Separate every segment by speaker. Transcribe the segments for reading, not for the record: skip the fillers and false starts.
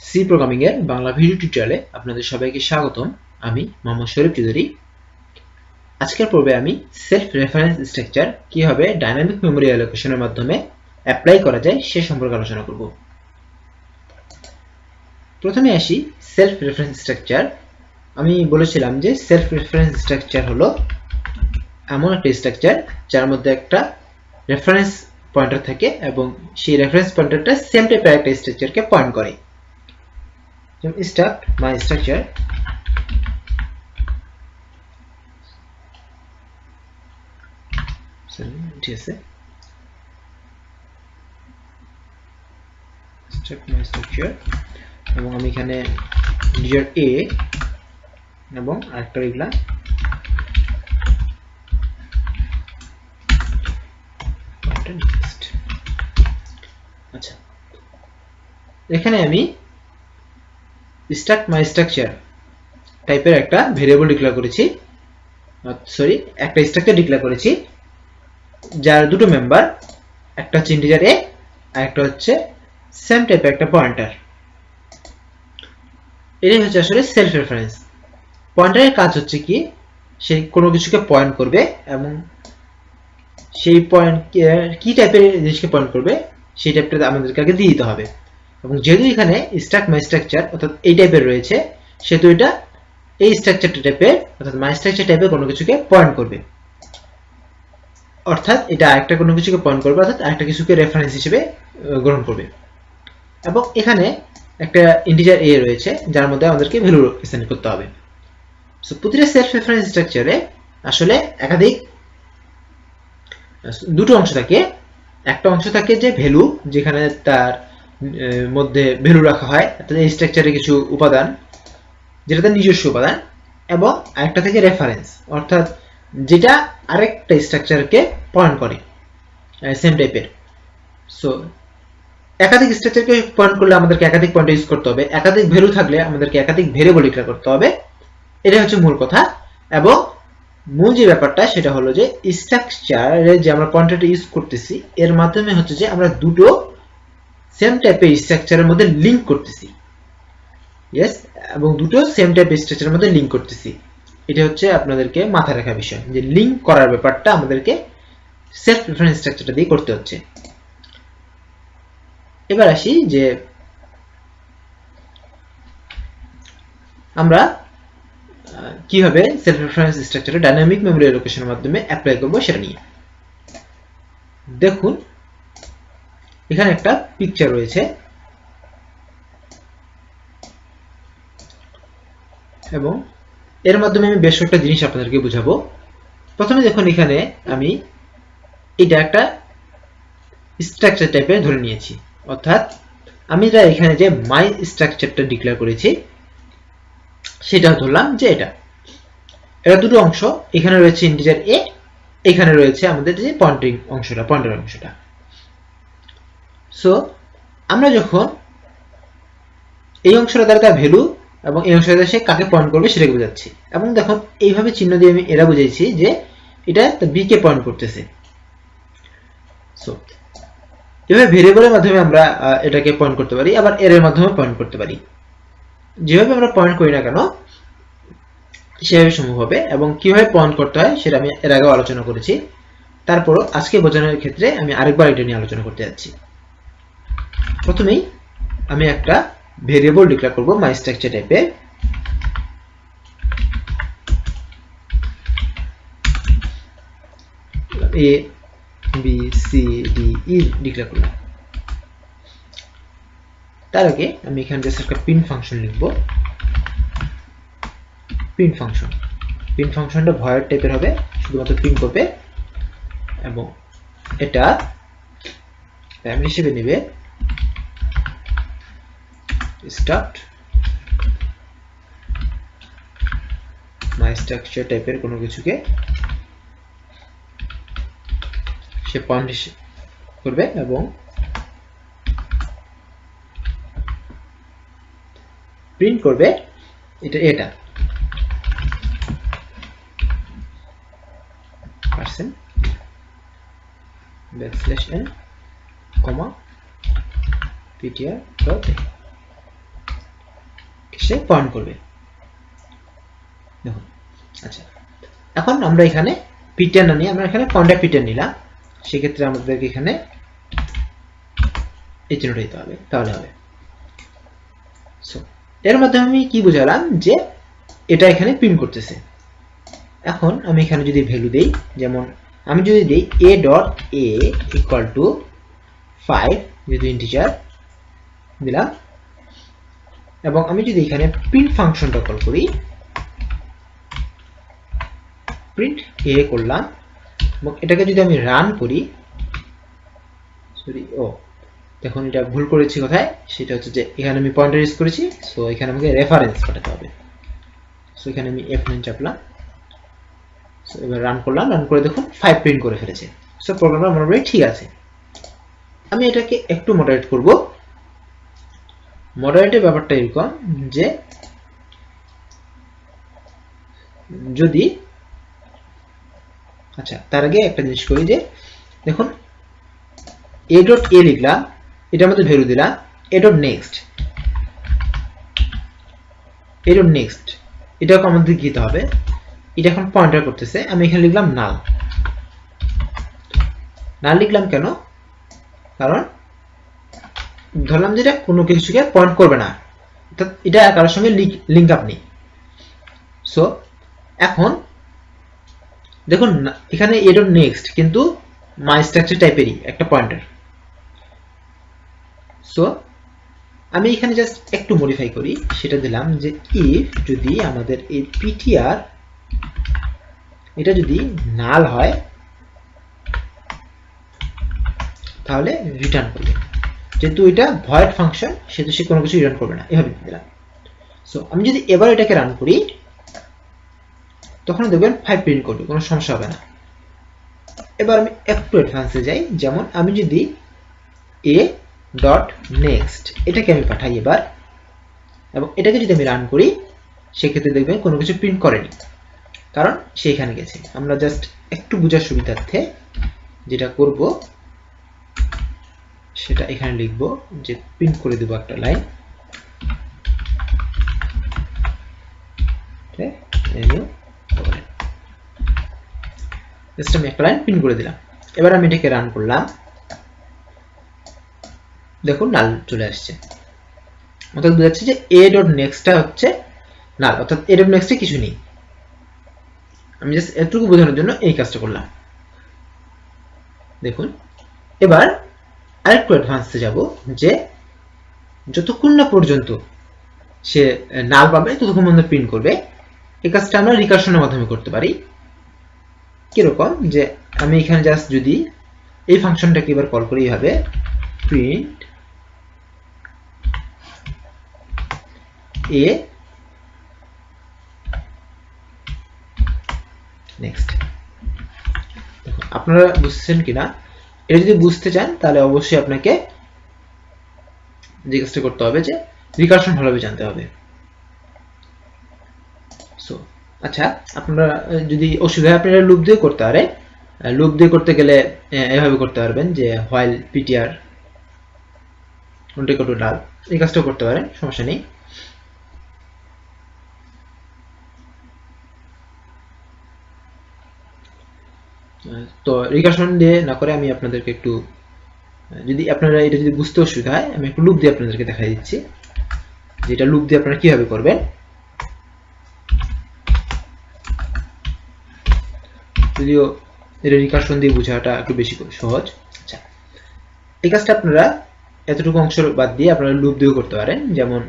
Speaker 1: C programming এর Bangla video টিউটোরিয়ালে আপনাদের সবাইকে স্বাগতম। আমি মোহাম্মদ শরীফ চৌধুরী। আজকের পর্বে আমি সেলফ রেফারেন্স স্ট্রাকচার কিভাবে ডাইনামিক মেমোরি অ্যালোকেশনের মাধ্যমে অ্যাপ্লাই করা যায় সে সম্পর্কে আলোচনা করব। প্রথমে আসি সেলফ রেফারেন্স স্ট্রাকচার। আমি বলেছিলাম যে সেলফ রেফারেন্স স্ট্রাকচার হলো এমন একটা স্ট্রাকচার যার মধ্যে একটা রেফারেন্স পয়েন্টার থাকে এবং সেই রেফারেন্স পয়েন্টারটা সেম টাইপের একটা স্ট্রাকচারকে পয়েন্ট করে। Start my structure এবং আমি এখানে ডিজার এ এবং আরেকটা লিখলাম আচ্ছা, এখানে আমি স্টার্ট মাই স্ট্রাকচার টাইপের একটা ভেরিয়েবল ডিক্লেয়ার করেছি, একটা স্ট্রাকচার ডিক্লেয়ার করেছি যার দুটো মেম্বার, একটা হচ্ছে ইন্টিজার এ আর একটা হচ্ছে সেম টাইপের একটা পয়েন্টার। এটাই হচ্ছে আসলে সেলফ রেফারেন্স। পয়েন্টারের কাজ হচ্ছে কি, সে কোনো কিছুকে পয়েন্ট করবে এবং সেই পয়েন্ট কি টাইপের জিনিসকে পয়েন্ট করবে সেই টাইপটা আমাদেরকে আগে দিয়ে দিতে হবে। এবং যেহেতু এখানে স্ট্রাক্ট মাই স্ট্রাকচার অর্থাৎ এই টাইপের রয়েছে, সেহেতু এটা এই স্ট্রাকচারটা টাইপের অর্থাৎ মাই স্ট্রাকচার টাইপের কোনো কিছুকে পয়েন্ট করবে, অর্থাৎ এটা আরেকটা কোনো কিছুকে পয়েন্ট করবে, অর্থাৎ আরেকটা কিছুকে রেফারেন্স হিসেবে গ্রহণ করবে। এবং এখানে একটা ইন্টিজার এ রয়েছে যার মধ্যে আমাদেরকে ভ্যালু অ্যাসাইন করতে হবে। সো প্রতিটা সেলফ রেফারেন্স স্ট্রাকচারে আসলে একাধিক দুটো অংশ থাকে। একটা অংশ থাকে যে ভ্যালু, যেখানে তার মধ্যে ভ্যালু রাখা হয়, অর্থাৎ এই স্ট্রাকচারে কিছু উপাদান যেটা তার নিজস্ব উপাদান, এবং আরেকটা থেকে রেফারেন্স অর্থাৎ যেটা আরেকটা স্ট্রাকচারকে পয়েন্ট করে সেম টাইপের। সো একাধিক স্ট্রাকচারকে পয়েন্ট করলে আমাদেরকে একাধিক পয়েন্ট ইউজ করতে হবে, একাধিক ভ্যালু থাকলে আমাদেরকে একাধিক ভেরিয়েবল ডিক্লেয়ার করতে হবে। এটাই হচ্ছে মূল কথা। এবং মূল যে ব্যাপারটা সেটা হলো যে স্ট্রাকচারে যে আমরা পয়েন্টারটা ইউজ করতেছি এর মাধ্যমে হচ্ছে যে আমরা দুটো সেম টাইপের স্ট্রাকচারের মধ্যে লিংক করতেছি। ইয়েস, এবং দুটো সেম টাইপের স্ট্রাকচারের মধ্যে লিংক করতেছি। এটা হচ্ছে আপনাদেরকে মাথায় রাখার বিষয় যে লিংক করার ব্যাপারটা আমাদেরকে সেলফ রেফারেন্স স্ট্রাকচারটা দিয়ে করতে হচ্ছে। এবার আসি যে আমরা কিভাবে সেলফ রেফারেন্স স্ট্রাকচারে ডাইনামিক মেমোরি অ্যালোকেশনের মাধ্যমে অ্যাপ্লাই করব সেটা নিয়ে দেখুন। এখানে একটা পিকচার রয়েছে এবং এর মাধ্যমে আমি বেশ কয়েকটা জিনিস আপনাদেরকে বুঝাবো। প্রথমে দেখুন, এখানে আমি এটা একটা স্ট্রাকচার টাইপের ধরে নিয়েছি, অর্থাৎ আমি এখানে যে মাই স্ট্রাকচারটা ডিক্লেয়ার করেছি সেটা ধরলাম যে এটা দুটো অংশ। এখানে রয়েছে ইন্টিজার এ, এখানে রয়েছে আমাদের যে পয়েন্টার অংশটা। সো আমরা যখন এই অংশটা দ্বারা তার ভ্যালু এবং এই অংশটা দ্বারা সে কাকে পয়েন্ট করবে সেটাকে বোঝাচ্ছি। এবং দেখুন এইভাবে চিহ্ন দিয়ে আমি এরা বুঝাইছি যে এটা বি কে পয়েন্ট করতেছে। সো এভাবে ভেরিয়েবলের মাধ্যমে আমরা এটাকে পয়েন্ট করতে পারি, আবার এর মাধ্যমে পয়েন্ট করতে পারি। যেভাবে আমরা পয়েন্ট করি না কেন সেভাবে সম্ভব হবে। এবং কিভাবে পয়েন্ট করতে হয় সেটা আমি এর আগেও আলোচনা করেছি। তারপরও আজকে বোঝানোর ক্ষেত্রে আমি আরেকবার এটা নিয়ে আলোচনা করতে যাচ্ছি। প্রথমেই আমি একটা ভেরিয়েবল ডিক্লেয়ার করব মাই স্ট্রাকচার টাইপের। A B C D E declare করলাম। তার আগে আমি এখানে জাস্ট একটা প্রিন্ট ফাংশন লিখব। প্রিন্ট ফাংশনটা ভয়েড টাইপের হবে, শুধুমাত্র প্রিন্ট করবে এবং এটা প্যারামিটার হিসেবে নেবে স্টার্ট মাই স্ট্রাকচার টাইপের কোনো কিছুকে সে পয়েন্ট করবে এবং প্রিন্ট করবে এটা পার্সেন্ট \n, ptr.a। সে পয়েন্ট করবে। দেখুন আচ্ছা, এখন আমরা এখানে p10 না নিয়ে আমরা এখানে পয়েন্টার p10 নিলাম, সেক্ষেত্রে আমাদেরকে এখানে এই চিহ্নটা দিতে হবে, তাহলে হবে। সো এর মাধ্যমে আমি কি বুঝালাম যে এটা এখানে প্রিন্ট করতেছে। এখন আমি এখানে যদি ভ্যালু দেই, যেমন আমি যদি দেই a dot a equal to 5 যেহেতু ইন্টিজার দিলাম, এবং আমি যদি এখানে প্রিন্ট ফাংশনটা কল করি, প্রিন্ট a করলাম, এবং এটাকে যদি আমি রান করি, সরি দেখুন এটা ভুল করেছি কোথায়, সেটা হচ্ছে যে এখানে আমি পয়েন্টার ইউজ করেছি, সো এখানে আমাকে রেফারেন্স পাঠাতে হবে। সো এখানে আমি F9 চাপলাম, সো এবার রান করলাম, রান করে দেখুন 5 প্রিন্ট করে ফেলেছে। সো প্রোগ্রামটা মোটামুটি ঠিক আছে। আমি এটাকে একটু মডারেট করব। মডারেটের ব্যাপারটা এরকম যে যদি, আচ্ছা তার আগে একটা জিনিস করি যে দেখুন a ডট a লিখলাম, এটার মধ্যে ভ্যালু দিলাম a dot next, a dot next এটাকে আমাদের দিতে হবে, এটা এখন পয়েন্টার করতেছে, আমি এখানে লিখলাম নাল। নাল লিখলাম কেন, কারণ ধরলাম যে এটা কোনো কিছুকে পয়েন্ট করবে না, অর্থাৎ এটা কারোর সঙ্গে লিঙ্ক আপ নেই। সো এখন দেখুন এখানে a ডট নেক্সট কিন্তু মাই স্ট্রাকচার টাইপেরই একটা পয়েন্টার। সো আমি এখানে জাস্ট একটু মডিফাই করি, সেটা দিলাম যে ইফ যদি আমাদের এই ptr এটা যদি নাল হয় তাহলে রিটার্ন করবে, যেহেতু এটা ভয়েড ফাংশন সেহেতু সে কোনো কিছু রিটার্ন করবে না, এভাবে দিলাম। সো আমি যদি এবার এটাকে রান করি, তখন দেখবেন 5 প্রিন্ট করবে, কোনো সমস্যা হবে না। এবার আমি একটু অ্যাডভান্সে যাই, যেমন আমি যদি a ডট নেক্সট এটাকে আমি পাঠাই এবার, এবং এটাকে যদি আমি রান করি, সেক্ষেত্রে দেখবেন কোনো কিছু প্রিন্ট করেনি, কারণ সে এখানে গেছে। আমরা জাস্ট একটু বোঝার সুবিধার্থে যেটা করব সেটা এখানে লিখব, যে প্রিন্ট করে দেব একটা লাইন, জাস্ট আমি একটা লাইন প্রিন্ট করে দিলাম। এবার আমি এটাকে রান করলাম, দেখুন নাল চলে আসছে, অর্থাৎ বোঝাচ্ছে যে a ডট নেক্সটটা হচ্ছে নাল, অর্থাৎ a ডট নেক্সটে কিছু নেই। আমি জাস্ট এতটুকু বোঝানোর জন্য এই কাজটা করলাম। দেখুন এবার আরেকটু অ্যাডভান্সে যাব, যে যতক্ষণ না পর্যন্ত সে নাল পাবে ততক্ষণ পর্যন্ত প্রিন্ট করবে। এই কাজটা আমরা রিকারশনের মাধ্যমে করতে পারি। কিরকম, যে আমি এখানে জাস্ট যদি এই ফাংশনটাকে এবার কল করি এইভাবে, প্রিন্ট a নেক্সট, দেখুন আপনারা বুঝছেন কিনা, এটা যদি বুঝতে চান তাহলে অবশ্যই আপনাকে যে কাজটা করতে হবে যে রিকারশন ভালোভাবে জানতে হবে। সো আচ্ছা, আপনারা যদি অসুবিধা হয় আপনারা লুপ দিয়ে করতে পারে, লুপ দিয়ে করতে গেলে এভাবে করতে পারবেন যে while ptr নাল, এই কাজটাও করতে পারেন, সমস্যা নেই। তো রিকারশন দিয়ে না করে আমি আপনাদেরকে একটু, যদি আপনারা এটা যদি বুঝতে অসুবিধা হয়, আমি একটু লুপ দিয়ে আপনাদেরকে দেখাই দিচ্ছি যে এটা লুপ দিয়ে আপনারা কিভাবে করবেন। যদিও এটা রিকারশন দিয়ে বোঝাটা একটু বেশি সহজ। আচ্ছা, এই কাজটা আপনারা এতটুকু অংশ বাদ দিয়ে আপনারা লুপ দিয়েও করতে পারেন। যেমন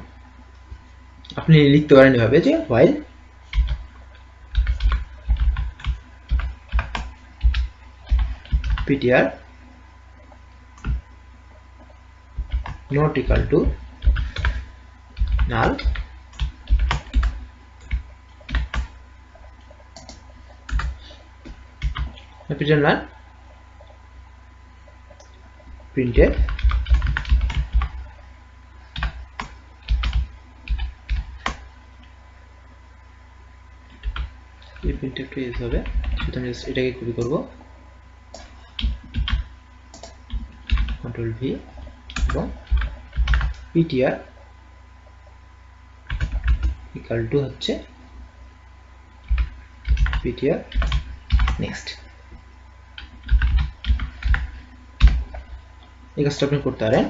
Speaker 1: আপনি লিখতে পারেন এভাবে যে while ptr not equal to null, ptr null printed এই প্রিন্টটা ইউজ হবে, সেটা আমি জাস্ট এটাকে কপি করব, কন্ট্রোল ভি, এবং ptr ইকুয়াল টু হচ্ছে ptr নেক্সট। এই কাজটা আপনি করতে পারেন।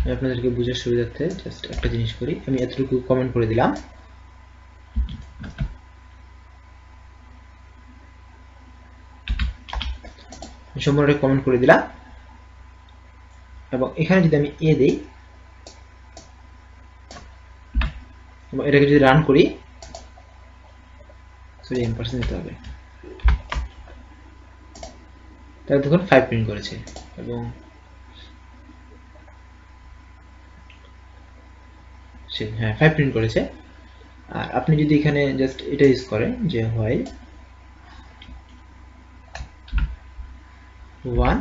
Speaker 1: আমি আপনাদেরকে বোঝার সুবিধার্থে জাস্ট একটা জিনিস করি, আমি এতটুকু কমেন্ট করে দিলাম। সম্পূর্ণ কমেন্ট করে দিলাম এবং এখানে যদি আমি এ দেই এবং এটাকে যদি রান করি, সরি এম্পারসেন্ট দিতে হবে, তাহলে দেখুন 5 প্রিন্ট করেছে এবং হ্যাঁ 5 প্রিন্ট করেছে। আর আপনি যদি এখানে জাস্ট এটা ইউজ করেন যে হয় 1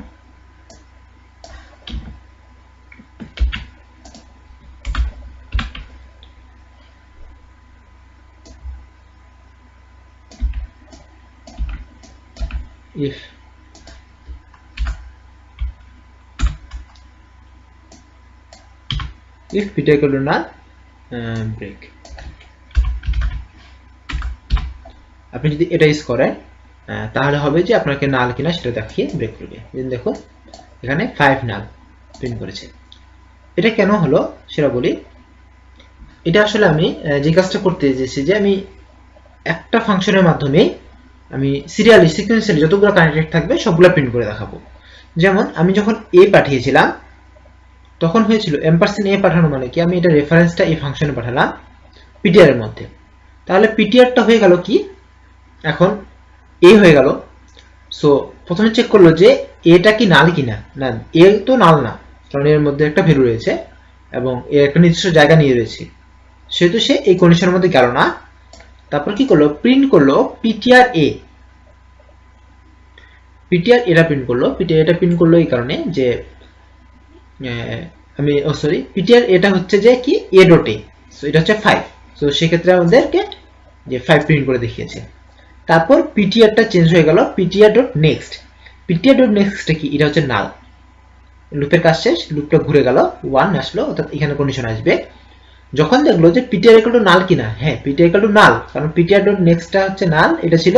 Speaker 1: if ptr equal to null break। আপনি যদি এটা ইউজ করেন তাহলে হবে যে আপনাকে নাল কিনা সেটা দেখিয়ে ব্রেক করবে। দেখুন এখানে 5 নাল প্রিন্ট করেছে। এটা কেন হলো সেটা বলি। এটা আসলে আমি যে কাজটা করতে চেয়েছি যে আমি একটা ফাংশনের মাধ্যমে আমি সিরিয়ালি সিকোয়েন্সিয়ালি যতগুলো কানেক্টেড থাকবে সবগুলো প্রিন্ট করে দেখাবো। যেমন আমি যখন এ পাঠিয়েছিলাম তখন হয়েছিল এ পাঠানো মানে কি, আমি এটা রেফারেন্সটা এই ফাংশনে পাঠালাম পিটিআর এর মধ্যে, তাহলে পিটিআরটা হয়ে গেল কি এখন এ হয়ে গেল। সো প্রথমে চেক করলো যে এটা কি নাল কিনা, না এ তো নাল না, কারণ এর মধ্যে একটা ভ্যালু রয়েছে এবং এর একটা নির্দিষ্ট জায়গা নিয়ে রয়েছে, সেহেতু সে এই কন্ডিশনের মধ্যে গেল না। তারপর কি করলো, প্রিন্ট করলো পিটিআর এ। পিটিআর এটা প্রিন্ট করলো, পিটিআর এটা প্রিন্ট করলো এই কারণে যে আমি সরি পিটিআর এটা হচ্ছে যে কি এ ডট এ, সো এটা হচ্ছে 5, সো সেক্ষেত্রে আমাদেরকে যে 5 প্রিন্ট করে দেখিয়েছে। তারপর পিটিআরটা চেঞ্জ হয়ে গেল PTR dot next. PTR dot নেক্সটটা কি, এটা হচ্ছে নাল। লুপের কাজ শেষ, লুপটা ঘুরে গেল 1 আসলো, অর্থাৎ এখানে কন্ডিশন আসবে যখন দেখলো যে পিটিআর ইকুয়াল টু নাল কিনা। হ্যাঁ পিটিআর ইকুয়াল টু নাল, কারণ পিটিআর ডট নেক্সটটা হচ্ছে নাল, এটা ছিল,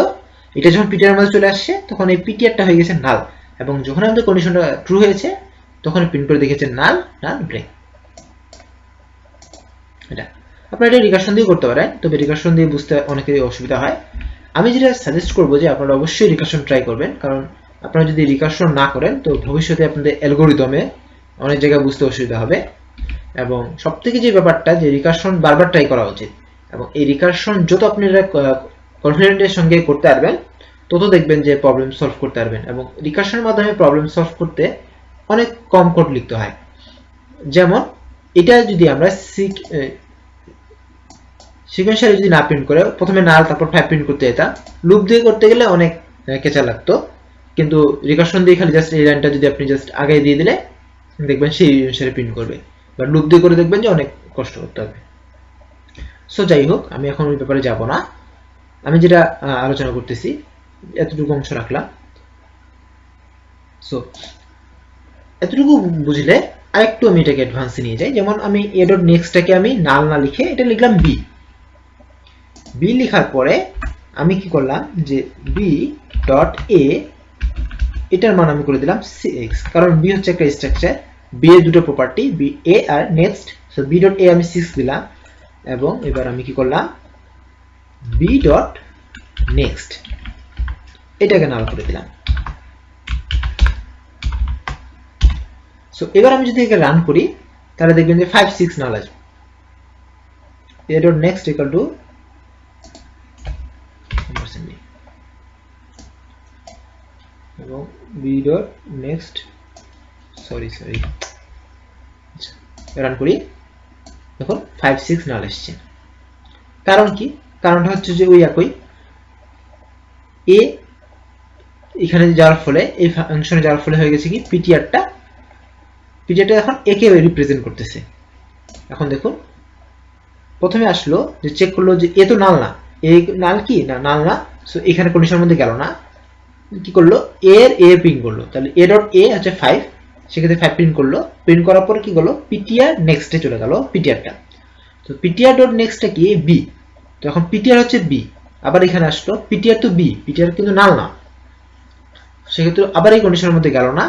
Speaker 1: এটা যখন পিটিআর এর মধ্যে চলে আসছে তখন এই পিটিআরটা হয়ে গেছে নাল, এবং যখন আমাদের কন্ডিশনটা ট্রু হয়েছে তখন প্রিন্ট করে দেখেছে নাল নাল ব্রেক। এটা আপনারা এটা রিকারশন দিয়ে করতে পারেন, তবে রিকারশন দিয়ে বুঝতে অনেকেরই অসুবিধা হয়। আমি যেটা সাজেস্ট করবো যে আপনারা অবশ্যই রিকারশন ট্রাই করবেন, কারণ আপনারা যদি রিকারশন না করেন তো ভবিষ্যতে আপনাদের অ্যালগরিদমে অনেক জায়গায় বুঝতে অসুবিধা হবে। এবং সবথেকে যে ব্যাপারটা যে রিকারশন বারবার ট্রাই করা উচিত, এবং এই রিকারশন যত আপনারা কনফিডেন্টের সঙ্গে করতে পারবেন তত দেখবেন যে প্রবলেম সলভ করতে পারবেন। এবং রিকারশনের মাধ্যমে প্রবলেম সলভ করতে অনেক কম কোড লিখতে হয়। যেমন এটা যদি আমরা সিকোয়েন্সিয়ালি যদি না প্রিন্ট করে প্রথমে নাল তারপর 5 প্রিন্ট করতে যেতাম, লুপ দিয়ে করতে গেলে অনেক কেঁচা লাগতো, কিন্তু রিকারশন দিয়ে খালি জাস্ট এই লাইনটা যদি আপনি জাস্ট আগে দিয়ে দিলে দেখবেন সেই অনুসারে প্রিন্ট করবে। বা লুপ দিয়ে করে দেখবেন যে অনেক কষ্ট করতে হবে। সো যাই হোক, আমি এখন ওই ব্যাপারে যাব না, আমি যেটা আলোচনা করতেছি এতটুকু অংশ রাখলাম। সো এতটুকু বুঝলে আরেকটু আমি এটাকে অ্যাডভান্সে নিয়ে যাই। যেমন আমি এ ডট নেক্সটটাকে আমি নাল না লিখে এটা লিখলাম বি। বি লেখার পরে আমি কি করলাম যে বি ডট এ, এটার মান আমি করে দিলাম 6, কারণ বি হচ্ছে একটা স্ট্রাকচার, বি এর দুটো প্রপার্টি বি এ আর next. So B dot A আমি 6 দিলাম, এবং এবার আমি কি করলাম বি ডট নেক্সট এটাকে নাল করে দিলাম। সো এবার আমি যদি একে রান করি তাহলে দেখবেন যে 5 6 নাল আসবে। a dot next equal to এবং b dot next sorry run করি, দেখুন 5 6 নাল আসছে। কারণ কি, কারণটা হচ্ছে যে ওই একই এ এখানে যাওয়ার ফলে এই ফাংশনে যাওয়ার ফলে হয়ে গেছে কি পিটিআরটা এখন এ কে রিপ্রেজেন্ট করতেছে। এখন দেখুন প্রথমে আসলো যে চেক করলো যে এ তো নাল না, এ নাল কি না নাল না, সো এখানে কন্ডিশনের মধ্যে গেল না, কি করলো এর এ প্রিন্ট করলো, তাহলে এ ডট এ হচ্ছে 5, সেক্ষেত্রে 5 প্রিন্ট করলো। প্রিন্ট করার পর কি করলো পিটিআর নেক্সটে চলে গেল পিটিআরটা। তো পিটিআর ডট নেক্সটটা কি বি, তো এখন পিটিআর হচ্ছে বি, আবার এখানে আসলো পিটিআর তো বি, পিটিআর কিন্তু নাল না, সেক্ষেত্রে আবার এই কন্ডিশনের মধ্যে গেল না।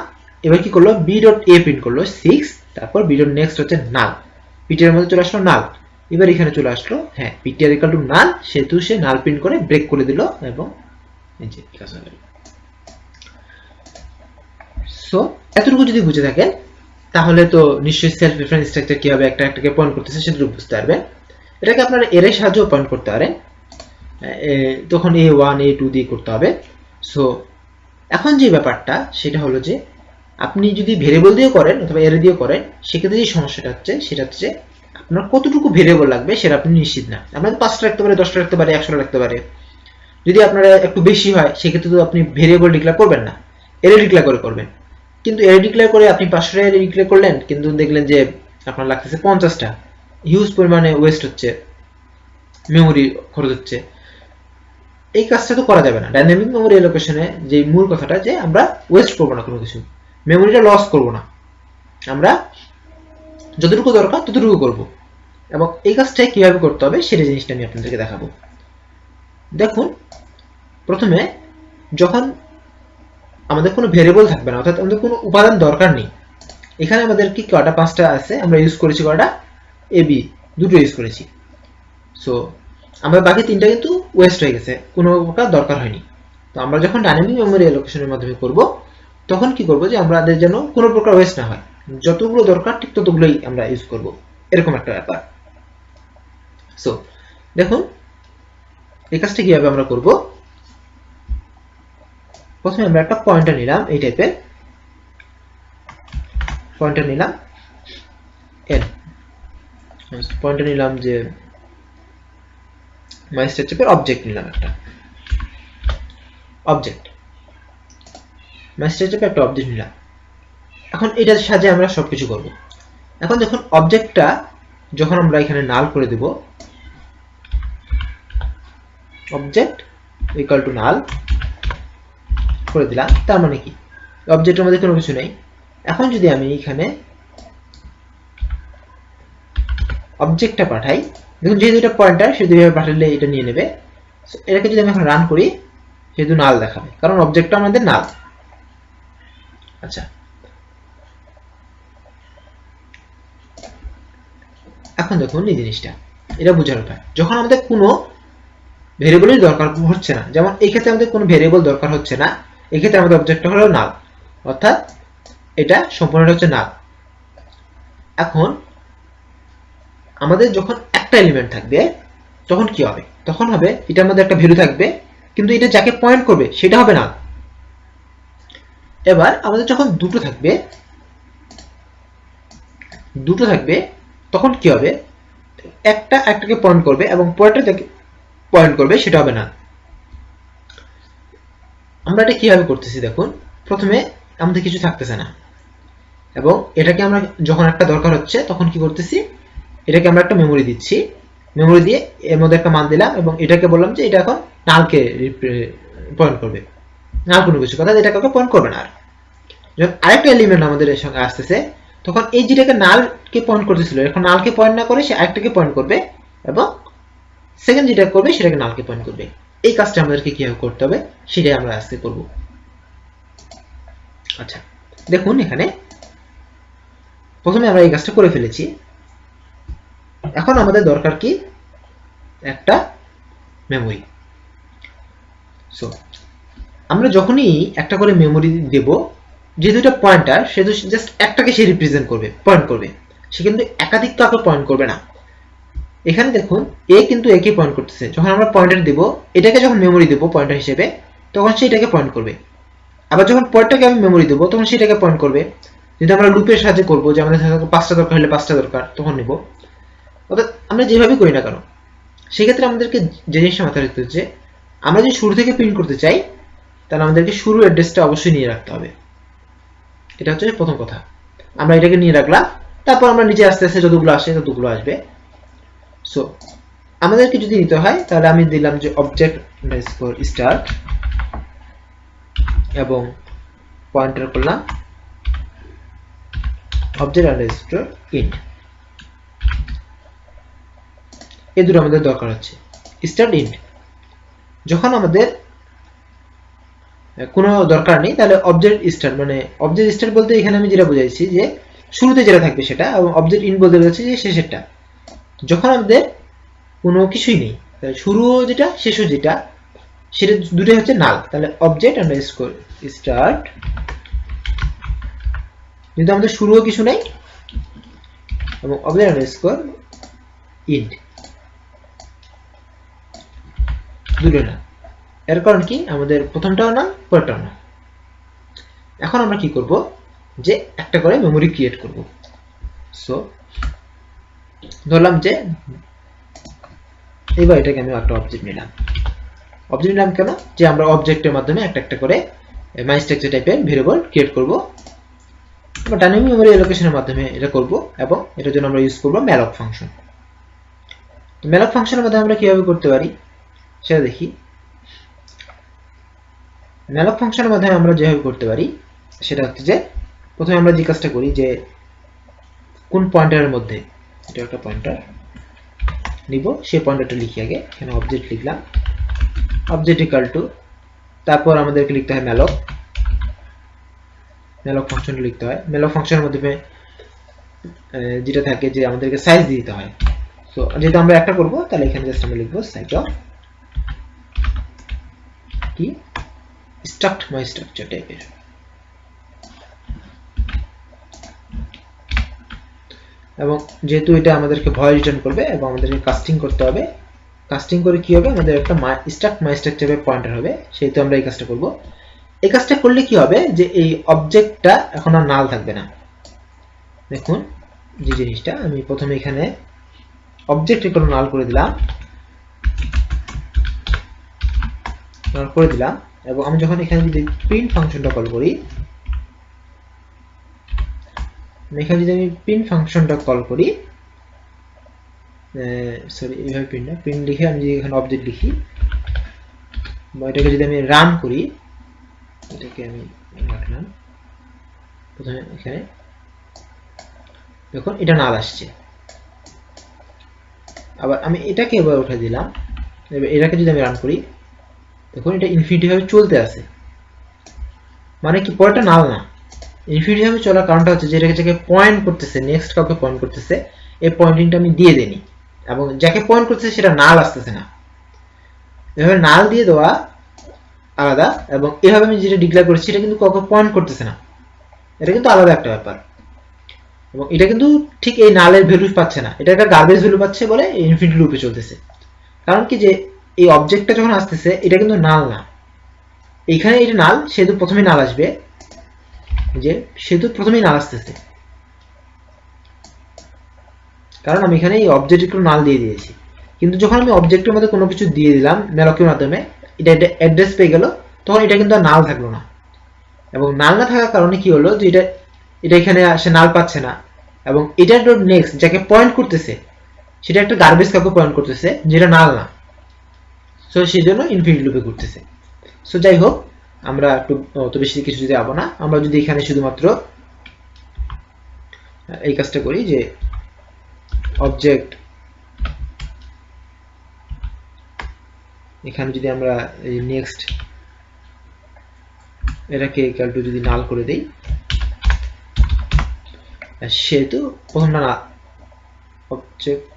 Speaker 1: এবার কি করলো, বি ডট এ প্রিন্ট করলো 6, তারপর বি ডট নেক্সট হচ্ছে নাল, পিটিআর মধ্যে চলে আসলো নাল। এবার এখানে চলে আসলো হ্যাঁ পিটিআর ইকুয়াল টু নাল, সেহেতু সে নাল প্রিন্ট করে ব্রেক করে দিল এবং এই যে কাজ হয়ে গেল। সো এতটুকু যদি বুঝে থাকেন তাহলে তো নিশ্চয়ই সেলফ রেফারেন্স স্ট্রাকচার কিভাবে একটা একটাকে পয়েন্ট করতেছে সেটা বুঝতে পারবেন। এটাকে আপনারা এর সাহায্যে পয়েন্ট করতে পারেন, তখন a1 a2 দিয়ে করতে হবে। সো এখন যে ব্যাপারটা সেটা হলো যে আপনি যদি ভেরিয়েবল দিয়ে করেন অথবা এর দিয়ে করেন, সেক্ষেত্রে যে সমস্যাটা হচ্ছে সেটা হচ্ছে আপনার কতটুকু ভেরিয়েবল লাগবে সেটা আপনি নিশ্চিত না। আপনার 5টা রাখতে পারে, 10টা রাখতে পারে, 100টা রাখতে পারে। যদি আপনারা একটু বেশি হয় সেক্ষেত্রে তো আপনি ভেরিয়েবল ডিক্লেয়ার করবেন না, এরে ডিক্লেয়ার করে করবেন। কিন্তু এরে ডিক্লেয়ার করে আপনি 500টা এরে ডিক্লেয়ার করলেন, কিন্তু দেখলেন যে আপনার লাগতেছে 50টা, হিউজ পরিমাণে ওয়েস্ট হচ্ছে, মেমোরি খরচ হচ্ছে। এই কাজটা তো করা যাবে না। ডাইনামিক মেমোরি অ্যালোকেশনে যে মূল কথাটা যে আমরা ওয়েস্ট করবো না কোনো কিছু, মেমোরিটা লস করবো না, আমরা যতটুকু দরকার ততটুকু করব। এবং এই কাজটা কিভাবে করতে হবে সেটা জিনিসটা আমি আপনাদেরকে দেখাবো। দেখুন, প্রথমে যখন আমাদের কোনো ভেরিয়েবল থাকবে না, অর্থাৎ আমাদের কোনো উপাদান দরকার নেই, এখানে আমাদের কি কয়টা 5টা আছে, আমরা ইউজ করেছি কয়টা, এ বি দুটো ইউজ করেছি। সো আমরা বাকি 3টা কিন্তু ওয়েস্ট হয়ে গেছে, কোনো প্রকার দরকার হয়নি। তো আমরা যখন ডাইনামিক মেমোরি অ্যালোকেশনের মাধ্যমে করব, তখন কি করব যে আমাদের যেন কোনো প্রকার ওয়েস্ট না হয়, যতগুলো দরকার ঠিক ততগুলোই আমরা ইউজ করব, এরকম একটা ব্যাপার। সো দেখুন এই কাজটা কিভাবে আমরা করব। প্রথমে আমরা একটা পয়েন্টার নিলাম, এই টাইপের পয়েন্টার নিলাম, এন পয়েন্টার নিলাম যে মাইস্টার টাইপের অবজেক্ট নিলাম, একটা অবজেক্ট মাইস্টার টাইপের একটা অবজেক্ট নিলাম। এখন এটার সাহায্যে আমরা সবকিছু করব। এখন দেখুন অবজেক্টটা যখন আমরা এখানে নাল করে দেব, অবজেক্ট ইকুয়াল টু নাল করে দিলাম, তার মানে কি অবজেক্টের মধ্যে কোনো কিছু নেই। এখন যদি আমি এখানে অবজেক্টটা পাঠাই, দেখুন যেহেতু এটা পয়েন্টার সেহেতু এভাবে পাঠালে এটা নিয়ে নেবে। এটাকে যদি আমি এখন রান করি সেহেতু নাল দেখাবে, কারণ অবজেক্টটা আমাদের নাল। আচ্ছা, এখন দেখুন এই জিনিসটা, এটা বোঝার উপায়, যখন আমাদের কোনো ভেরিয়েবলের দরকার হচ্ছে না, যেমন এই ক্ষেত্রে আমাদের কোনো ভেরিয়েবল দরকার হচ্ছে না, এই ক্ষেত্রে আমাদের অবজেক্টটা হলো নাল, অর্থাৎ এটা সম্পূর্ণটা হচ্ছে নাল। এখন আমাদের যখন একটা এলিমেন্ট থাকবে তখন কি হবে, তখন হবে এটার মধ্যে একটা ভ্যালু থাকবে, কিন্তু এটা যাকে পয়েন্ট করবে সেটা হবে না। এবার আমাদের যখন দুটো থাকবে তখন কি হবে, একটা একটাকে পয়েন্ট করবে এবং পরেরটা যাকে পয়েন্ট করবে সেটা হবে না। আমরা এটা কিভাবে করতেছি দেখুন, প্রথমে আমাদের কিছু থাকতেছে না এবং এটাকে আমরা যখন একটা দরকার হচ্ছে তখন কি করতেছি, এটাকে আমরা একটা মেমোরি দিচ্ছি, মেমোরি দিয়ে এর মধ্যে একটা মান দিলাম এবং এটাকে বললাম যে এটা এখন নালকে পয়েন্ট করবে, নাল কোনো কিছু কথা এটা কাউকে পয়েন্ট করবে না। আর যখন আরেকটা এলিমেন্ট আমাদের এর সঙ্গে আসতেছে তখন এই যেটাকে নালকে পয়েন্ট করতেছিল এখন নালকে পয়েন্ট না করে সে আরেকটাকে পয়েন্ট করবে এবং সেকেন্ড যেটা করবে সেটাকে নালকে পয়েন্ট করবে। এই কাজটা আমাদেরকে কিভাবে করতে হবে সেটাই আমরা আজকে করব। আচ্ছা দেখুন, এখানে প্রথমে আমরা এই কাজটা করে ফেলেছি। এখন আমাদের দরকার কি, একটা মেমোরি। সো আমরা যখনই একটা করে মেমোরি দেব, যেহেতু এটা পয়েন্টার সেহেতু জাস্ট একটাকে সে রিপ্রেজেন্ট করবে, পয়েন্ট করবে, সে কিন্তু একাধিক কাউকে পয়েন্ট করবে না। এখানে দেখুন এ কিন্তু একে পয়েন্ট করতেছে, যখন আমরা পয়েন্টার দেব এটাকে যখন মেমোরি দেব পয়েন্টার হিসেবে তখন সে এটাকে পয়েন্ট করবে, আবার যখন পয়েন্টটাকে আমি মেমোরি দেবো তখন সেটাকে পয়েন্ট করবে। যদি আমরা লুপের সাহায্যে করবো যে আমাদের 5টা দরকার হলে 5টা দরকার তখন নেব, অর্থাৎ আমরা যেভাবে করি না কেন সেক্ষেত্রে আমাদেরকে যে জিনিসটা মাথায় রাখতে হচ্ছে, আমরা যদি শুরু থেকে প্রিন্ট করতে চাই তাহলে আমাদেরকে শুরু অ্যাড্রেসটা অবশ্যই নিয়ে রাখতে হবে। এটা হচ্ছে প্রথম কথা, আমরা এটাকে নিয়ে রাখলাম, তারপর আমরা নিচে আস্তে আস্তে যতগুলো আসে ততগুলো আসবে। সো আমাদেরকে যদি নিতে হয় তাহলে আমি দিলাম যে অবজেক্ট স্টার্ট এবং পয়েন্টার করলাম অবজেক্ট ইন্ট, এই দুটো আমাদের দরকার হচ্ছে। Start int. যখন আমাদের কোনো দরকার নেই তাহলে অবজেক্ট স্টার্ট, মানে অবজেক্ট স্টার্ট বলতে এখানে আমি যেটা বুঝাইছি যে শুরুতে যেটা থাকবে সেটা, এবং অবজেক্ট ইন বলতে বোঝাচ্ছি যে শেষেরটা। যখন আমাদের কোনো কিছুই নেই, তাহলে শুরুও যেটা শেষও যেটা, সেটা দুটোই হচ্ছে নাল। তাহলে অবজেক্ট আন্ডারস্কোর স্টার্ট, কিন্তু আমাদের শুরুও কিছু নেই, এবং অবজেক্ট আন্ডারস্কোর ইন্ট, দুটো না। এর কারণ কি, আমাদের প্রথমটাও না পরেরটাও না। এখন আমরা কি করব, যে একটা করে মেমোরি ক্রিয়েট করব। সো ধরলাম যে এবার এটাকে আমি একটা অবজেক্ট নিলাম। অবজেক্ট নিলাম কেন, যে আমরা অবজেক্টের মাধ্যমে একটা একটা করে মাই স্ট্রাকচার টাইপের ভেরিয়েবল ক্রিয়েট করব। আমরা ডাইনামিক মেমোরি অ্যালোকেশনের মাধ্যমে এটা করব, এবং এটার জন্য আমরা ইউজ করব ম্যালক ফাংশন। তো ম্যালক ফাংশনের মাধ্যমে আমরা কিভাবে করতে পারি সেটা দেখি। ম্যালক ফাংশনের মাধ্যমে আমরা যেভাবে করতে পারি সেটা হচ্ছে যে প্রথমে আমরা যে কাজটা করি, যে কোন পয়েন্টারের মধ্যে, এটা একটা পয়েন্টার নিব, সেই পয়েন্টারটা লিখি আগে। এখানে অবজেক্ট লিখলাম, অবজেক্ট ইকুয়াল টু, তারপর আমাদেরকে লিখতে হয় ম্যালক, ম্যালক ফাংশন লিখতে হয়। ম্যালক ফাংশনের মধ্যে যেটা থাকে যে আমাদেরকে সাইজ দিয়ে দিতে হয়। সো যেহেতু আমরা একটা করব, তাহলে এখানে জাস্ট আমরা লিখবো সাইজ অফ কি স্ট্রাক্ট মাই স্ট্রাকচার টাইপের। এবং যেহেতু এটা আমাদেরকে ভয়েড রিটার্ন করবে এবং আমাদেরকে কাস্টিং করতে হবে, কাস্টিং করে কি হবে, আমাদের একটা স্ট্রাক্ট মাই স্ট্রাকচারের পয়েন্টার হবে, সেহেতু আমরা এই কাজটা করব। এই কাজটা করলে কি হবে, যে এই অবজেক্টটা এখন আর নাল থাকবে না। দেখুন যে জিনিসটা, আমি প্রথমে এখানে অবজেক্ট একটু নাল করে দিলাম, এবং আমি যখন এখানে যদি প্রিন্ট ফাংশনটা কল করি, এখানে যদি আমি প্রিন্ট ফাংশনটা কল করি, সরি এইভাবে প্রিন্ট না, প্রিন্ট লিখে আমি যদি এখানে অবজেক্ট লিখি, বা এটাকে যদি আমি রান করি, এটাকে আমি রাখলাম প্রথমে এখানে, দেখুন এটা নাল আসছে। আবার আমি এটাকে এবার উঠে দিলাম, এবার এটাকে যদি আমি রান করি, দেখুন এটা ইনফিনিটি ভাবে চলতে আছে, মানে কি পরেরটা নাল না। ইনফিনিটি ভাবে চলার কারণটা হচ্ছে যে এটাকে যাকে পয়েন্ট করতেছে, নেক্সট কাউকে পয়েন্ট করতেছে, এই পয়েন্টিংটা আমি দিয়ে দেনি, এবং যাকে পয়েন্ট করতেছে সেটা নাল আসতেছে না। এভাবে নাল দিয়ে দেওয়া আলাদা, এবং এভাবে আমি যেটা ডিক্লেয়ার করেছি এটা কিন্তু কাউকে পয়েন্ট করতেছে না, এটা কিন্তু আলাদা একটা ব্যাপার। এবং এটা কিন্তু ঠিক এই নালের ভ্যালু পাচ্ছে না, এটা একটা গার্বেজ ভ্যালু পাচ্ছে বলে ইনফিনিটি লুপে চলতেছে। কারণ কি, যে এই অবজেক্টটা যখন আসতেছে এটা কিন্তু নাল না, এইখানে এটা নাল, সেহেতু প্রথমেই নাল আসবে, যে সেহেতু প্রথমেই নাল আসতেছে, কারণ আমি এখানে এই অবজেক্ট একটু নাল দিয়ে দিয়েছি। কিন্তু যখন আমি অবজেক্টের মধ্যে কোনো কিছু দিয়ে দিলাম ম্যালকের মাধ্যমে, এটা অ্যাড্রেস পেয়ে গেল, তখন এটা কিন্তু আর নাল থাকলো না। এবং নাল না থাকার কারণে কি হলো, যে এটা এখানে আসে নাল পাচ্ছে না, এবং এটা নেক্সট যাকে পয়েন্ট করতেছে সেটা একটা গার্বেজ কাউকে পয়েন্ট করতেছে, যেটা নাল না। সো সেই জন্য ইনফিনিটি লুপে ঘুরতেছে। সো যাই হোক, আমরা একটু অত বেশি কিছু যদি যাবো না, আমরা যদি এখানে শুধুমাত্র এই কাজটা করি, যে অবজেক্ট, এখানে যদি আমরা এই নেক্সট এটাকে ইকুয়াল টু যদি নাল করে দেই, সেহেতু প্রথমটা না, অবজেক্ট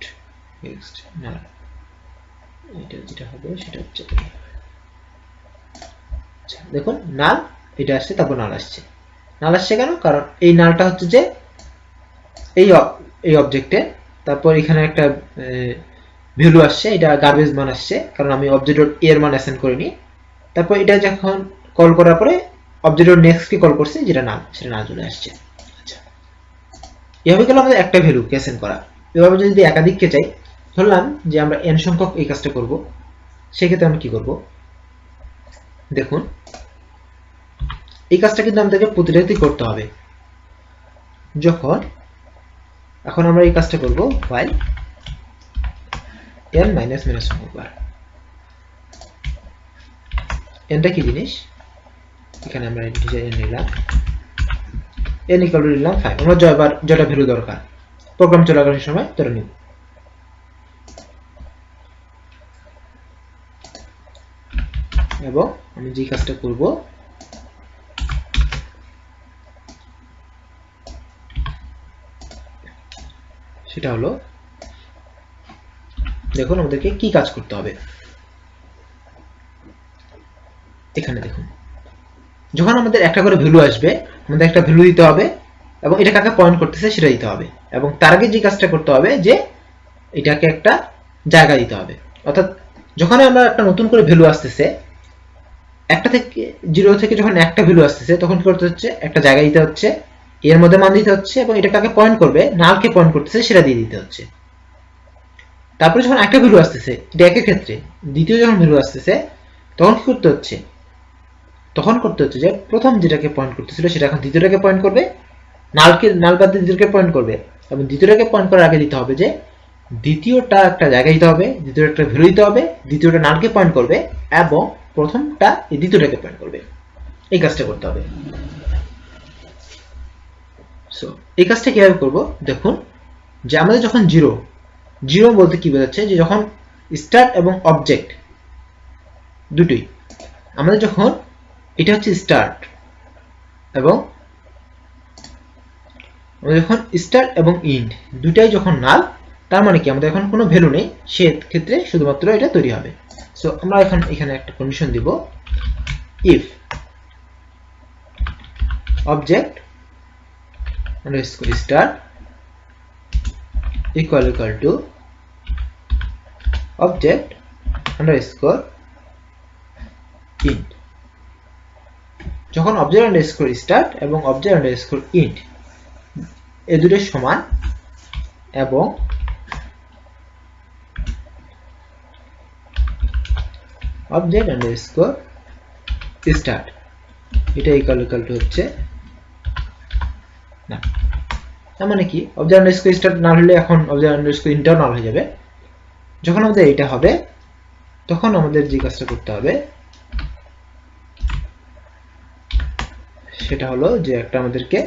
Speaker 1: নেক্সট নাল, এটা যেটা হবে সেটা হচ্ছে, দেখুন নাল এটা আসছে, তারপর নাল আসছে। নাল আসছে কেন, কারণ এই নালটা হচ্ছে যে এই অবজেক্টে, তারপর এখানে একটা ভ্যালু আসছে, এটা গার্বেজ মান আসছে, কারণ আমি অবজেক্ট এর মান অ্যাসাইন করিনি। তারপর এটা যখন কল করার পরে অবজেক্ট নেক্সট কে কল করছে, যেটা নাল, সেটা নাল চলে আসছে। আচ্ছা, এভাবে গেল আমাদের একটা ভ্যালু কে অ্যাসাইন করা। এভাবে যদি একাধিককে চাই, ধরলাম যে আমরা n সংখ্যক এই কাজটা করব, সেক্ষেত্রে আমি কি করব, দেখুন এই কাজটা কিন্তু আমাদেরকে প্রতিটাতেই করতে হবে। যখন এখন আমরা এই কাজটা করব, while n মাইনাস মাইনাস সংখ্যকবার, nটা কি জিনিস, এখানে আমরা ইন্টিজার n নিলাম, n ইকুয়াল টু নিলাম 5, আমরা যটা ভ্যালু দরকার প্রোগ্রাম চলাকালীন সময় ধরে নিব। এবং আমি যে কাজটা করব সেটা হলো, দেখুন আমাদেরকে কি কাজ করতে হবে। এখানে দেখুন, যখন আমাদের একটা করে ভ্যালু আসবে, আমাদের একটা ভ্যালু দিতে হবে এবং এটা কাকে পয়েন্ট করতেছে সেটা দিতে হবে, এবং তার আগে যে কাজটা করতে হবে যে এটাকে একটা জায়গা দিতে হবে। অর্থাৎ যখন আমরা একটা নতুন করে ভ্যালু আসতেছে, একটা থেকে 0 থেকে যখন একটা ভ্যালু আসতেছে, তখন কি করতে হচ্ছে, একটা জায়গা দিতে হচ্ছে, এর মধ্যে মান দিতে হচ্ছে, এবং এটা কাকে পয়েন্ট করবে, নালকে পয়েন্ট করতেছে সেটা দিয়ে দিতে হচ্ছে। তারপরে যখন একটা ভ্যালু আসতেছে, এটা একই ক্ষেত্রে দ্বিতীয় যখন ভ্যালু আসতেছে, তখন কি করতে হচ্ছে, তখন করতে হচ্ছে যে প্রথম যেটাকে পয়েন্ট করতেছিল সেটা এখন দ্বিতীয়টাকে পয়েন্ট করবে, নাল বাদ দিয়ে দ্বিতীয়টাকে পয়েন্ট করবে, এবং দ্বিতীয়টাকে পয়েন্ট করার আগে দিতে হবে যে দ্বিতীয়টা একটা জায়গা দিতে হবে, দ্বিতীয় একটা ভ্যালু দিতে হবে, দ্বিতীয়টা নালকে পয়েন্ট করবে, এবং প্রথমটা এই দ্বিতীয়টাকে পয়েন্ট করবে। এই কাজটা করতে হবে। সো এই কাজটা কিভাবে করব, দেখুন যে আমাদের যখন জিরো বলতে কি বোঝাচ্ছে, যে যখন স্টার্ট এবং অবজেক্ট দুটোই, আমাদের যখন এটা হচ্ছে স্টার্ট, এবং আমাদের যখন স্টার্ট এবং ইন্ড দুটাই যখন নাল, তার মানে কি আমাদের এখন কোনো ভ্যালু নেই, সে ক্ষেত্রে শুধুমাত্র এটা তৈরি হবে। সো আমরা এখন এখানে একটা কন্ডিশন দিব, if object underscore start equal to object underscore int, যখন object underscore start এবং object underscore int এই দুটো সমান, এবং object underscore start এটা equal to হচ্ছে না, তার মানে কি object underscore start না হলে এখন object underscore int নাল হয়ে যাবে। যখন আমাদের এটা হবে, তখন আমাদের যে কাজটা করতে হবে সেটা হলো যে একটা আমাদেরকে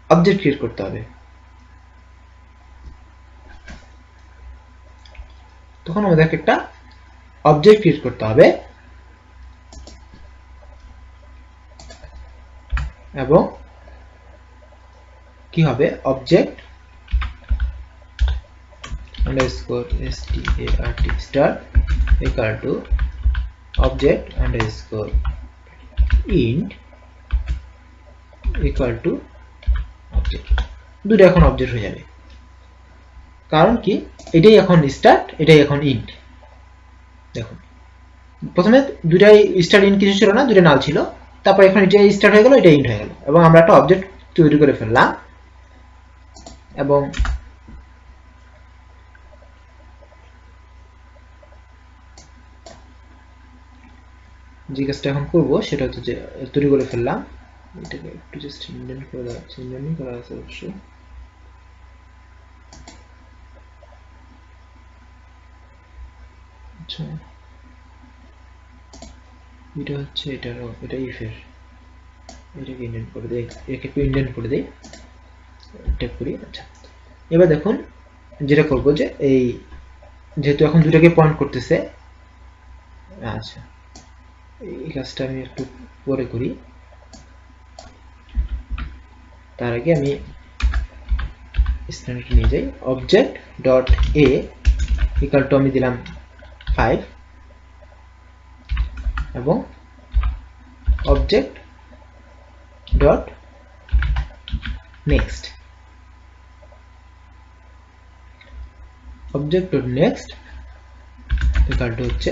Speaker 1: অবজেক্ট ক্রিয়েট করতে হবে। তখন আমাদেরকে একটা অবজেক্ট ক্রিয়েট করতে হবে, এবং কি হবে, object underscore start equal to object underscore int equal to object, দুটো এখন অবজেক্ট হয়ে যাবে। কারণ কি, এটাই এখন স্টার্ট, এটাই এখন ইন্ট। দেখুন প্রথমে দুটাই স্টার্ট ইন্ট কিছু ছিল না, দুটো নাল ছিল, তারপর এখন এটা স্টার্ট হয়ে গেল, এটা ইন্ট হয়ে গেল, এবং আমরা একটা অবজেক্ট তৈরি করে ফেললাম। এবং যে কাজটা এখন করবো সেটা হচ্ছে যে তৈরি করে ফেললাম, এটাকে একটু জাস্ট ইন্ডেন্ট করে দেওয়া আছে, ইন্ডেন্ট করা আছে অবশ্যই। আচ্ছা এটা হচ্ছে এটা ইফের, এটাকে ইন্ডেন্ট করে দেই, একে একটু ইন্ডেন্ট করে দেই, টাইপ করি। আচ্ছা এবার দেখুন যেটা করবো যে এই যেহেতু এখন দুটাকে পয়েন্ট করতেছে, আচ্ছা এই কাজটা আমি একটু পরে করি, তার আগে আমি স্ট্যান্ডার্ড নিয়ে যাই, object dot A equal to আমি দিলাম 5, এবং object dot next, object dot next equal to হচ্ছে,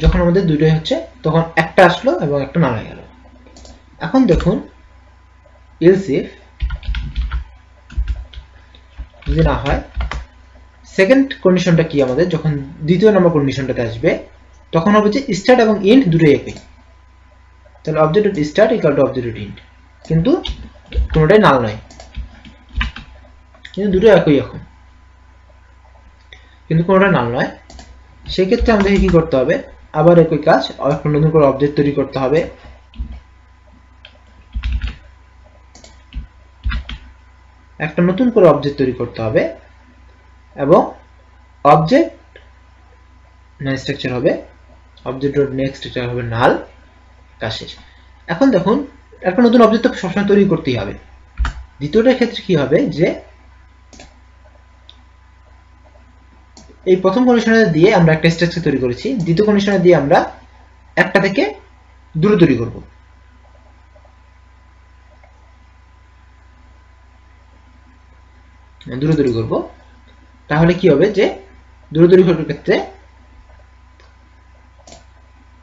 Speaker 1: যখন আমাদের দুটোই হচ্ছে তখন একটা আসলো এবং একটা নাল হয়ে গেল। এখন দেখুন এলস ইফ যদি না হয়, সেকেন্ড কন্ডিশনটা কি, আমাদের যখন দ্বিতীয় নম্বর কন্ডিশনটাতে আসবে তখন হবে যে স্টার্ট এবং ইন্ট দুটোই একই, তাহলে object dot start equal to object dot int, কিন্তু কোনোটাই নাল নয়, কিন্তু দুটো একই এখন, কিন্তু কোনোটা নাল নয়। সেই ক্ষেত্রে আমাদেরকে কি করতে হবে, আবার একই কাজ, একটা নতুন করে অবজেক্ট তৈরি করতে হবে, একটা নতুন করে অবজেক্ট তৈরি করতে হবে, এবং অবজেক্ট নাল স্ট্রাকচার হবে, অবজেক্ট ডট নেক্সট স্ট্রাকচার হবে নাল, কাজ শেষ। এখন দেখুন একটা নতুন অবজেক্ট তো সবসময় তৈরি করতেই হবে। দ্বিতীয়টার ক্ষেত্রে কি হবে যে এই প্রথম কন্ডিশনার দিয়ে আমরা একটা স্ট্রাকচার তৈরি করেছি, দ্বিতীয় কন্ডিশনার দিয়ে আমরা একটা থেকে দুটো তৈরি করব। দুটো তৈরি করব, তাহলে কি হবে যে দুটো তৈরি করার ক্ষেত্রে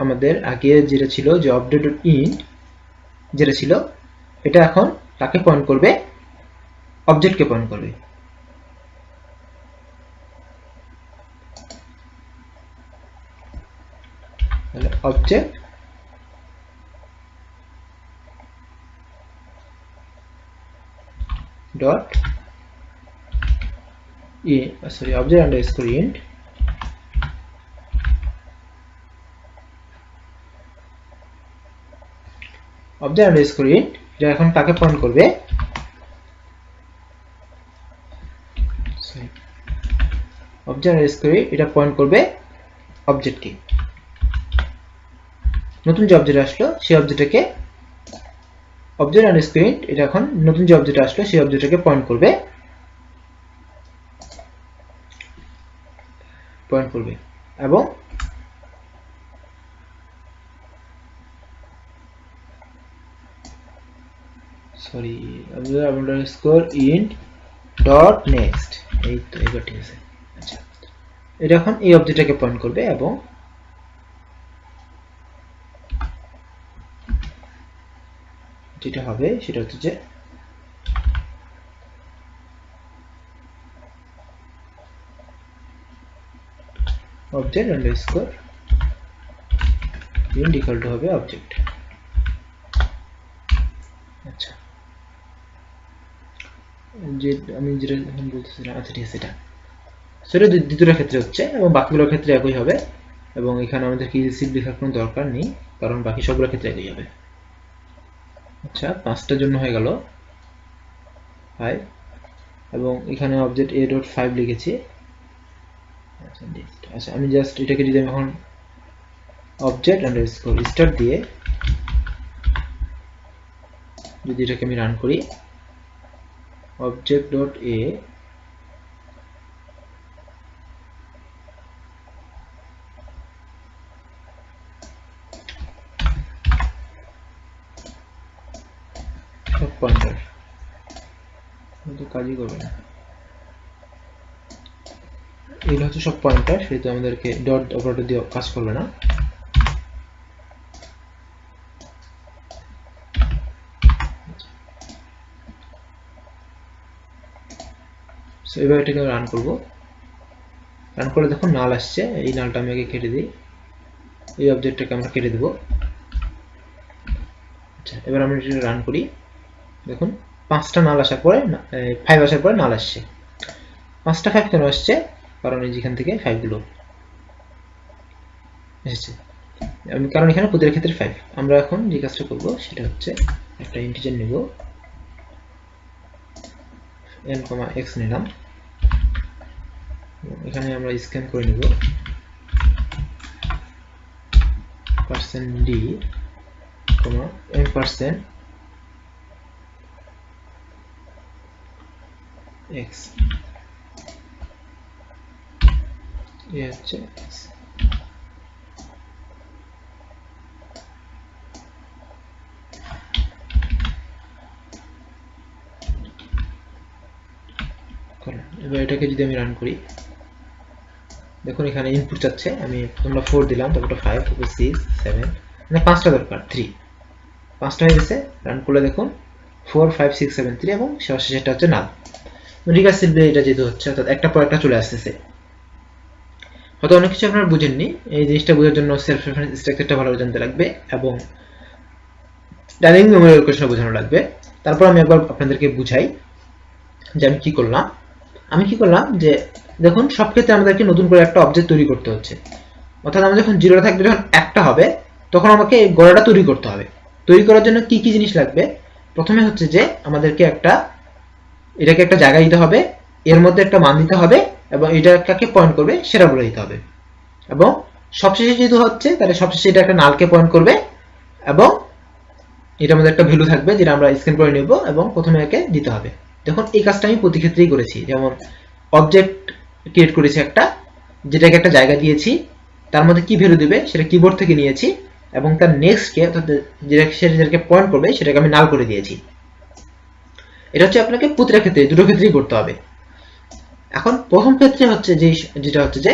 Speaker 1: আমাদের আগে যেটা ছিল যে অবজেক্ট ডট ইন্ট যেটা ছিল, এটা এখন তাকে পয়েন্ট করবে, অবজেক্টকে পয়েন্ট করবে। তাহলে object dot object underscore int object underscore int এটা এখন তাকে পয়েন্ট করবে, অবজেক্ট আন্ডারস্কোর এটা পয়েন্ট করবে অবজেক্টকে। নতুন যে অবজেক্ট আসলো সেই অবজেক্টটাকে অবজেক্ট আন্ডারস্কোর ইন্ট এটা এখন নতুন যে অবজেক্ট আসলো সেই অবজেক্টটাকে পয়েন্ট করবে এবং object underscore int dot next, এই তো এবার ঠিক আছে। আচ্ছা, এটা এখন এই অবজেক্টটাকে পয়েন্ট করবে এবং যেটা হবে সেটা হচ্ছে যে object underscore int equal to হবে অবজেক্ট। আচ্ছা, যে আমি যেটা বলতেছিলাম, আচ্ছা ঠিক আছে, সেটা দ্বিতীয়টার ক্ষেত্রে হচ্ছে এবং বাকিগুলোর ক্ষেত্রে একই হবে, এবং এখানে আমাদের কি সিভ লেখার কোনো দরকার নেই কারণ বাকি সবগুলোর ক্ষেত্রে একই হবে। আচ্ছা, 5টার জন্য হয়ে গেল 5 এবং এখানে অবজেক্ট a ডট 5 লিখেছি। আচ্ছা, আমি জাস্ট এটাকে যদি এখন অবজেক্ট আন্ডারস্কোর স্টার্ট দিয়ে যদি এটাকে আমি রান করি, অবজেক্ট ডট এ সব পয়েন্টার তো কাজই করবে না, এগুলো হচ্ছে সব পয়েন্টার, সেহেতু আমাদেরকে ডট অপারেটর দিয়ে কাজ করবে না। এবার এটাকে রান করব, রান করে দেখুন নাল আসছে, এই নালটা আমি আগে কেটে দিই, এই অবজেক্টটাকে আমরা কেটে দেব। আচ্ছা, এবার আমরা এটা রান করি, দেখুন 5টা নাল আসার পরে 5 আসার পরে নাল আসছে। 5টা 5 কেন আসছে? কারণ এই যেখান থেকে 5 গুলো এসেছে, কারণ এখানে প্রতিটা ক্ষেত্রে 5। আমরা এখন যে কাজটা করব সেটা হচ্ছে একটা ইন্টিজার নেব, n, x নিলাম, এখানে আমরা স্ক্যান করে নেব %d, m%x, এই হচ্ছে x। এবার এটাকে যদি আমি রান করি, দেখুন এখানে ইনপুট চাচ্ছে, আমি প্রথমটা 4 দিলাম, তারপর 5, তারপর 6, 7, মানে 5টা দরকার, 3, 5টা হয়ে গেছে। রান করলে দেখুন 4, 5, 6, 7, 3 এবং শেষটা হচ্ছে নাল। রিকার্সিভলি এটা যেহেতু হচ্ছে, অর্থাৎ একটা পর একটা চলে আসতেছে। হয়তো অনেক কিছু আপনারা বুঝেননি, এই জিনিসটা বোঝার জন্য সেলফ রেফারেন্স স্ট্রাকচারটা ভালো জানতে লাগবে এবং ডাইনামিক মেমরি অ্যালোকেশন বোঝানো লাগবে। তারপর আমি একবার আপনাদেরকে বুঝাই যে আমি কি করলাম। আমি কি করলাম যে দেখুন সব ক্ষেত্রে আমাদেরকে নতুন করে একটা অবজেক্ট তৈরি করতে হচ্ছে, অর্থাৎ আমরা যখন 0 থাকবে, যখন একটা হবে তখন আমাকে এই গড়াটা তৈরি করতে হবে। তৈরি করার জন্য কি কি জিনিস লাগবে? প্রথমে হচ্ছে যে আমাদেরকে এটাকে একটা জায়গা দিতে হবে, এর মধ্যে একটা মান দিতে হবে এবং এটা কাকে পয়েন্ট করবে সেটা বলে দিতে হবে, এবং সবশেষে যেহেতু হচ্ছে তাহলে সবশেষে এটা একটা নালকে পয়েন্ট করবে এবং এটার মধ্যে একটা ভ্যালু থাকবে যেটা আমরা স্ক্যান করে নেব এবং প্রথমে একে দিতে হবে। দেখুন এই কাজটা আমি প্রতি ক্ষেত্রেই করেছি। যেমন অবজেক্ট ক্রিয়েট করেছি একটা, যেটাকে একটা জায়গা দিয়েছি, তার মধ্যে কি ভ্যালু দিবে সেটা কিবোর্ড থেকে নিয়েছি এবং তার নেক্সটকে অর্থাৎ যেটাকে পয়েন্ট করবে সেটাকে আমি নাল করে দিয়েছি। এটা হচ্ছে আপনাকে প্রতিটা ক্ষেত্রে, দুটো ক্ষেত্রেই করতে হবে। এখন প্রথম ক্ষেত্রে হচ্ছে যেটা হচ্ছে যে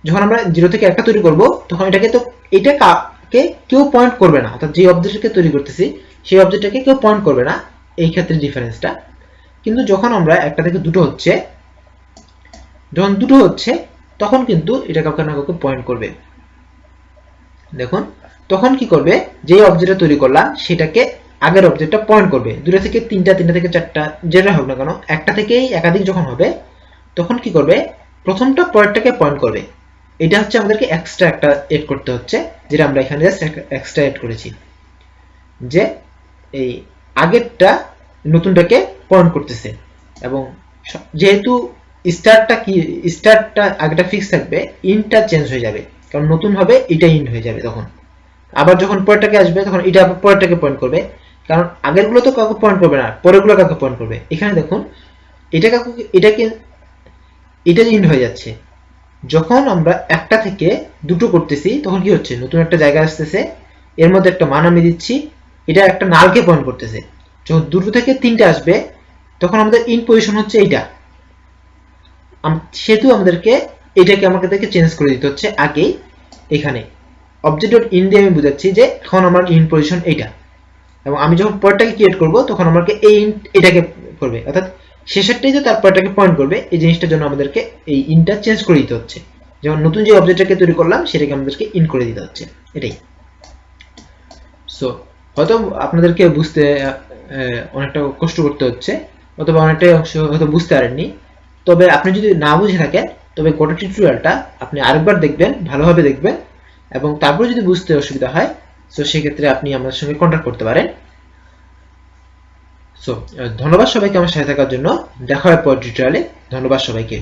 Speaker 1: যখন আমরা 0 থেকে 1 তৈরি করব তখন এটা কাকে কেউ পয়েন্ট করবে না, অর্থাৎ যে অবজেক্টকে তৈরি করতেছি সেই অবজেক্টটাকে কেউ পয়েন্ট করবে না, এই ক্ষেত্রে ডিফারেন্সটা। কিন্তু যখন আমরা 1 থেকে 2 হচ্ছে, যখন 2 হচ্ছে তখন কিন্তু এটা কাউকে না কাউকে পয়েন্ট করবে। দেখুন তখন কি করবে, যে অবজেক্টটা তৈরি করলাম সেটাকে আগের অবজেক্টটা পয়েন্ট করবে। 2 থেকে 3টা, 3টা থেকে 4টা, যেটা হোক না কেন, একটা থেকেই একাধিক যখন হবে তখন কি করবে, প্রথমটা পরেরটাকে পয়েন্ট করবে। এটা হচ্ছে আমাদেরকে এক্সট্রা একটা এড করতে হচ্ছে, যেটা আমরা এখানে জাস্ট এক্সট্রা এড করেছি, যে এই আগেরটা নতুনটাকে পয়েন্ট করতেছে। এবং যেহেতু স্টার্টটা আগেটা ফিক্স থাকবে, ইনটা চেঞ্জ হয়ে যাবে, কারণ নতুন হবে এটা ইন হয়ে যাবে। তখন আবার যখন পরেরটাকে আসবে তখন এটা পরেরটাকে পয়েন্ট করবে, কারণ আগেরগুলো তো কাউকে পয়েন্ট করবে না, পরেরগুলো কাউকে পয়েন্ট করবে। এখানে দেখুন এটা ইন হয়ে যাচ্ছে। যখন আমরা 1টা থেকে 2 করতেছি তখন কি হচ্ছে, নতুন একটা জায়গা আসতেছে, এর মধ্যে একটা মান আমি দিচ্ছি, এটা একটা নালকে পয়েন্ট করতেছে। যখন 2 থেকে 3টা আসবে তখন আমাদের ইন পজিশন হচ্ছে এইটা, সেহেতু আমাদেরকে চেঞ্জ করে দিতে হচ্ছে আগেই। এখানে অবজেক্ট.ইন দিয়ে আমি বুঝাচ্ছি যে এখন আমার ইন পজিশন এইটা, এবং আমি যখন পরেরটাকে ক্রিয়েট করব তখন আমাকে এটাকে করবে, অর্থাৎ শেষেরটাই যে তারপরটাকে পয়েন্ট করবে। এই জিনিসটার জন্য আমাদেরকে এই ইনটা চেঞ্জ করে দিতে হচ্ছে। যেমন নতুন যে অবজেক্টটাকে তৈরি করলাম সেটাকে আমাদেরকে ইন করে দিতে হচ্ছে, এটাই। সো হয়তো আপনাদেরকে বুঝতে অনেকটা কষ্ট করতে হচ্ছে, অথবা অনেকটাই অংশ হয়তো বুঝতে পারেননি। তবে আপনি যদি না বুঝে থাকেন তবে গোটা টিউটোরিয়ালটা আপনি আরেকবার দেখবেন, ভালোভাবে দেখবেন, এবং তারপরে যদি বুঝতে অসুবিধা হয় সো সেক্ষেত্রে আপনি আমাদের সঙ্গে কন্ট্যাক্ট করতে পারেন। সো ধন্যবাদ সবাইকে আমার সাথে থাকার জন্য। দেখা হয় পরের টিউটোরিয়ালে। ধন্যবাদ সবাইকে।